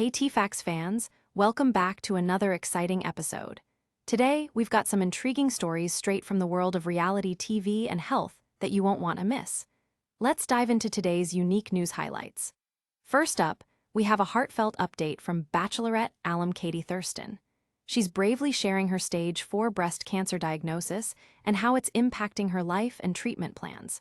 Hey TFacts fans, welcome back to another exciting episode. Today, we've got some intriguing stories straight from the world of reality TV and health that you won't want to miss. Let's dive into today's unique news highlights. First up, we have a heartfelt update from Bachelorette alum Katie Thurston. She's bravely sharing her stage 4 breast cancer diagnosis and how it's impacting her life and treatment plans.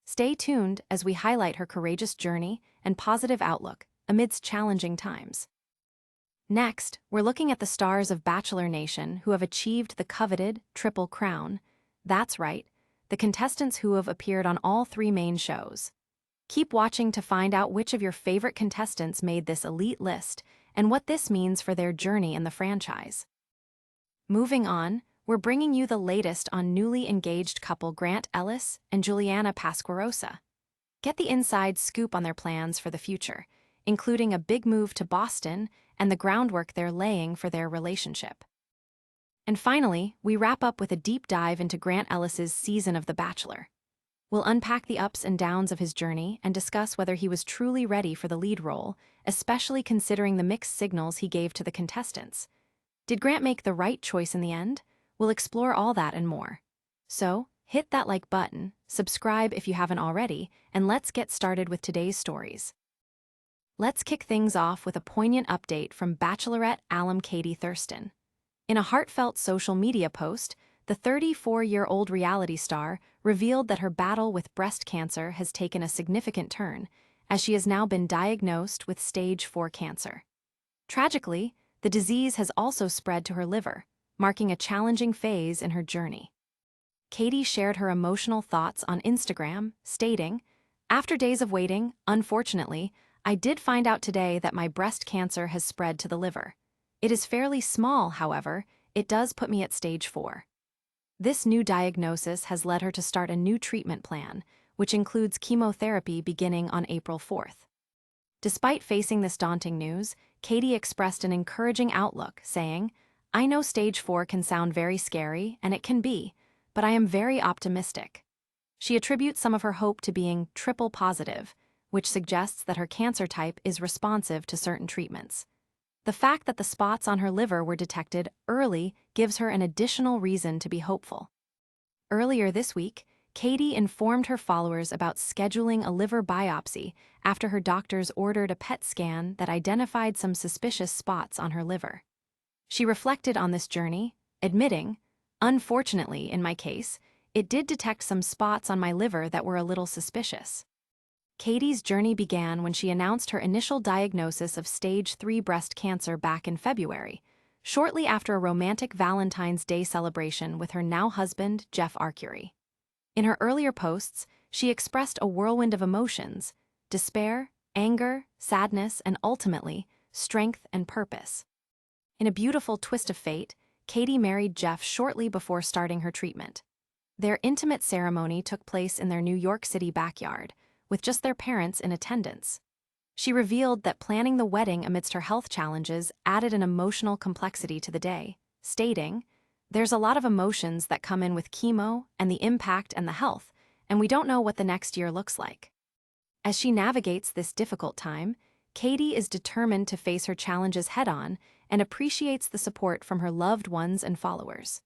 Stay tuned as we highlight her courageous journey and positive outlook amidst challenging times. Next, we're looking at the stars of Bachelor Nation who have achieved the coveted Triple Crown. That's right, the contestants who have appeared on all 3 main shows. Keep watching to find out which of your favorite contestants made this elite list and what this means for their journey in the franchise. Moving on, we're bringing you the latest on newly engaged couple Ellis and Juliana Pasquarosa. Get the inside scoop on their plans for the future, including a big move to Boston and the groundwork they're laying for their relationship. And finally, we wrap up with a deep dive into Ellis's season of The Bachelor. We'll unpack the ups and downs of his journey and discuss whether he was truly ready for the lead role, especially considering the mixed signals he gave to the contestants. Did Grant make the right choice in the end? We'll explore all that and more. So, hit that like button, subscribe if you haven't already, and let's get started with today's stories. Let's kick things off with a poignant update from Bachelorette alum Katie Thurston. In a heartfelt social media post, the 34-year-old reality star revealed that her battle with breast cancer has taken a significant turn, as she has now been diagnosed with stage 4 cancer. Tragically, the disease has also spread to her liver, marking a challenging phase in her journey. Katie shared her emotional thoughts on Instagram, stating, "After days of waiting, unfortunately, I did find out today that my breast cancer has spread to the liver. It is fairly small, however, it does put me at stage 4. This new diagnosis has led her to start a new treatment plan, which includes chemotherapy beginning on April 4th. Despite facing this daunting news, Katie expressed an encouraging outlook, saying, "I know stage 4 can sound very scary, and it can be, but I am very optimistic." She attributes some of her hope to being triple positive, which suggests that her cancer type is responsive to certain treatments. The fact that the spots on her liver were detected early gives her an additional reason to be hopeful. Earlier this week, Katie informed her followers about scheduling a liver biopsy after her doctors ordered a PET scan that identified some suspicious spots on her liver. She reflected on this journey, admitting, "Unfortunately, in my case, it did detect some spots on my liver that were a little suspicious." Katie's journey began when she announced her initial diagnosis of stage 3 breast cancer back in February, shortly after a romantic Valentine's Day celebration with her now-husband, Jeff Arcuri. In her earlier posts, she expressed a whirlwind of emotions: despair, anger, sadness, and ultimately, strength and purpose. In a beautiful twist of fate, Katie married Jeff shortly before starting her treatment. Their intimate ceremony took place in their New York City backyard, with just their parents in attendance. She revealed that planning the wedding amidst her health challenges added an emotional complexity to the day, stating, "There's a lot of emotions that come in with chemo and the impact and the health, and we don't know what the next year looks like." As she navigates this difficult time, Katie is determined to face her challenges head-on and appreciates the support from her loved ones and followers.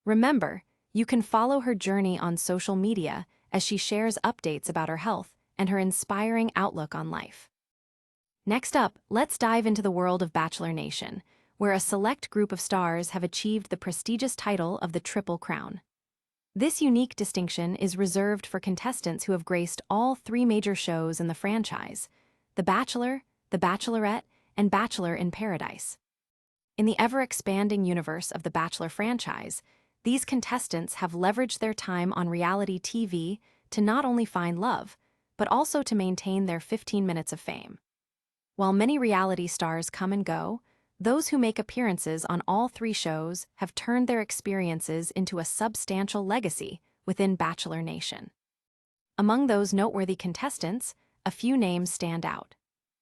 Remember, you can follow her journey on social media as she shares updates about her health and her inspiring outlook on life. Next up, let's dive into the world of Bachelor Nation, where a select group of stars have achieved the prestigious title of the Triple Crown. This unique distinction is reserved for contestants who have graced all 3 major shows in the franchise: The Bachelor, The Bachelorette, and Bachelor in Paradise. In the ever-expanding universe of the Bachelor franchise, these contestants have leveraged their time on reality TV to not only find love, but also to maintain their 15 minutes of fame. While many reality stars come and go, those who make appearances on all 3 shows have turned their experiences into a substantial legacy within Bachelor Nation. Among those noteworthy contestants, a few names stand out.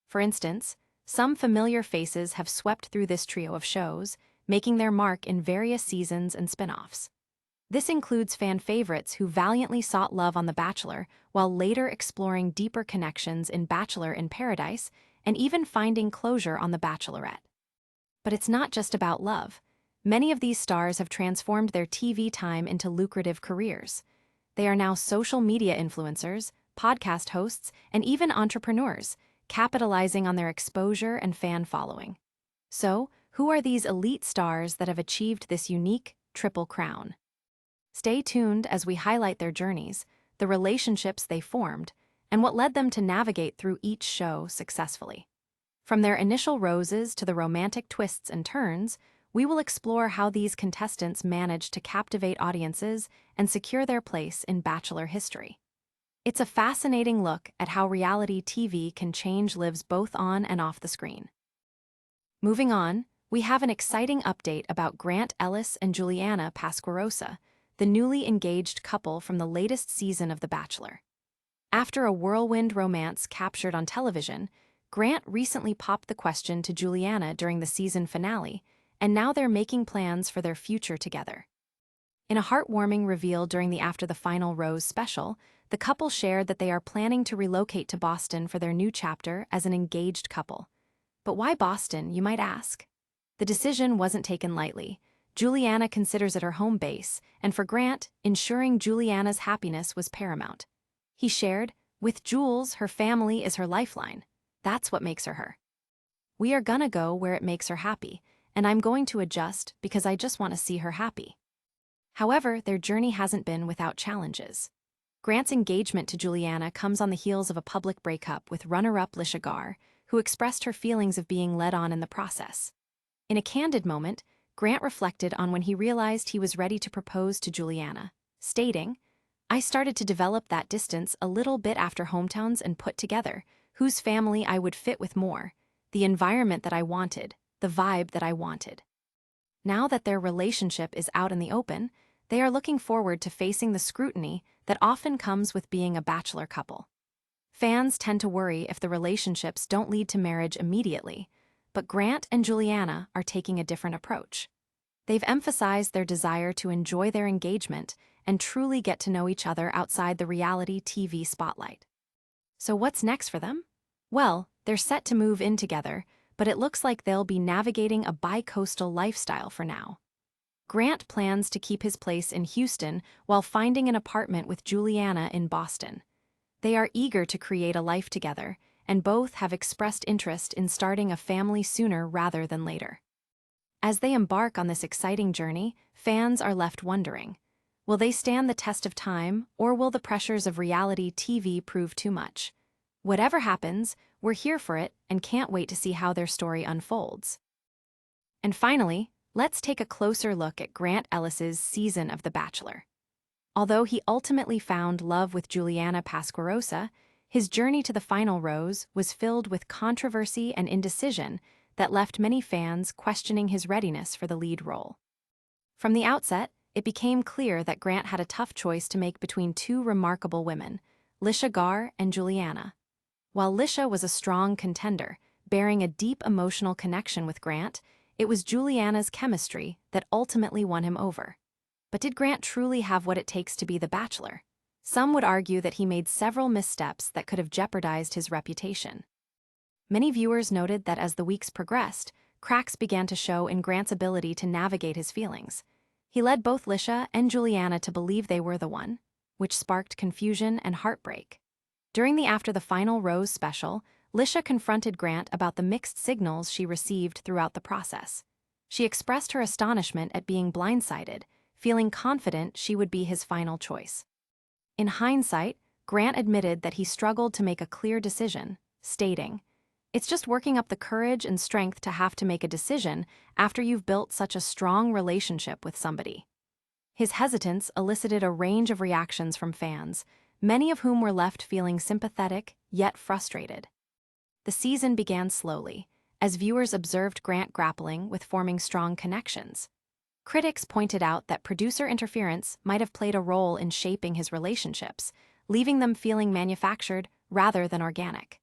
For instance, some familiar faces have swept through this trio of shows, making their mark in various seasons and spin-offs. This includes fan favorites who valiantly sought love on The Bachelor while later exploring deeper connections in Bachelor in Paradise, and even finding closure on The Bachelorette. But it's not just about love. Many of these stars have transformed their TV time into lucrative careers. They are now social media influencers, podcast hosts, and even entrepreneurs, capitalizing on their exposure and fan following. So, who are these elite stars that have achieved this unique triple crown? Stay tuned as we highlight their journeys, the relationships they formed, and what led them to navigate through each show successfully. From their initial roses to the romantic twists and turns, we will explore how these contestants managed to captivate audiences and secure their place in Bachelor history. It's a fascinating look at how reality TV can change lives both on and off the screen. Moving on, we have an exciting update about Grant Ellis and Juliana Pasquarosa, the newly engaged couple from the latest season of The Bachelor. After a whirlwind romance captured on television, Grant recently popped the question to Juliana during the season finale, and now they're making plans for their future together. In a heartwarming reveal during the After the Final Rose special, the couple shared that they are planning to relocate to Boston for their new chapter as an engaged couple. But why Boston, you might ask? The decision wasn't taken lightly. Juliana considers it her home base, and for Grant, ensuring Juliana's happiness was paramount. He shared, "With Jules, her family is her lifeline. That's what makes her her. We are gonna go where it makes her happy, and I'm going to adjust because I just want to see her happy." However, their journey hasn't been without challenges. Grant's engagement to Juliana comes on the heels of a public breakup with runner-up Lisha Gar, who expressed her feelings of being led on in the process. In a candid moment, Grant reflected on when he realized he was ready to propose to Juliana, stating, "I started to develop that distance a little bit after hometowns and put together whose family I would fit with more, the environment that I wanted, the vibe that I wanted." Now that their relationship is out in the open, they are looking forward to facing the scrutiny that often comes with being a bachelor couple. Fans tend to worry if the relationships don't lead to marriage immediately, but Grant and Juliana are taking a different approach. They've emphasized their desire to enjoy their engagement and truly get to know each other outside the reality TV spotlight. So what's next for them? Well, they're set to move in together, but it looks like they'll be navigating a bi-coastal lifestyle for now. Grant plans to keep his place in Houston while finding an apartment with Juliana in Boston. They are eager to create a life together, and both have expressed interest in starting a family sooner rather than later. As they embark on this exciting journey, fans are left wondering, will they stand the test of time, or will the pressures of reality TV prove too much? Whatever happens, we're here for it and can't wait to see how their story unfolds. And finally, let's take a closer look at Grant Ellis's season of The Bachelor. Although he ultimately found love with Juliana Pasquarosa, his journey to the final rose was filled with controversy and indecision that left many fans questioning his readiness for the lead role. From the outset, it became clear that Grant had a tough choice to make between two remarkable women, Lisha Gar and Juliana. While Lisha was a strong contender, bearing a deep emotional connection with Grant, it was Juliana's chemistry that ultimately won him over. But did Grant truly have what it takes to be the Bachelor? Some would argue that he made several missteps that could have jeopardized his reputation. Many viewers noted that as the weeks progressed, cracks began to show in Grant's ability to navigate his feelings. He led both Lisha and Juliana to believe they were the one, which sparked confusion and heartbreak. During the After the Final Rose special, Lisha confronted Grant about the mixed signals she received throughout the process. She expressed her astonishment at being blindsided, feeling confident she would be his final choice. In hindsight, Grant admitted that he struggled to make a clear decision, stating, "It's just working up the courage and strength to have to make a decision after you've built such a strong relationship with somebody." His hesitance elicited a range of reactions from fans, many of whom were left feeling sympathetic yet frustrated. The season began slowly, as viewers observed Grant grappling with forming strong connections. Critics pointed out that producer interference might have played a role in shaping his relationships, leaving them feeling manufactured rather than organic.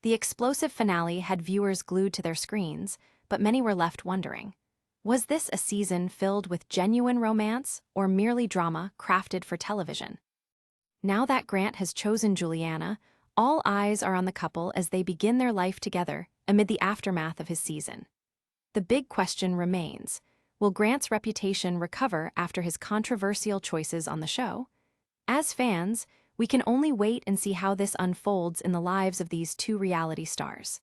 The explosive finale had viewers glued to their screens, but many were left wondering, was this a season filled with genuine romance or merely drama crafted for television? Now that Grant has chosen Juliana, All eyes are on the couple as they begin their life together amid the aftermath of his season. The big question remains, will Grant's reputation recover after his controversial choices on the show? As fans, we can only wait and see how this unfolds in the lives of these two reality stars.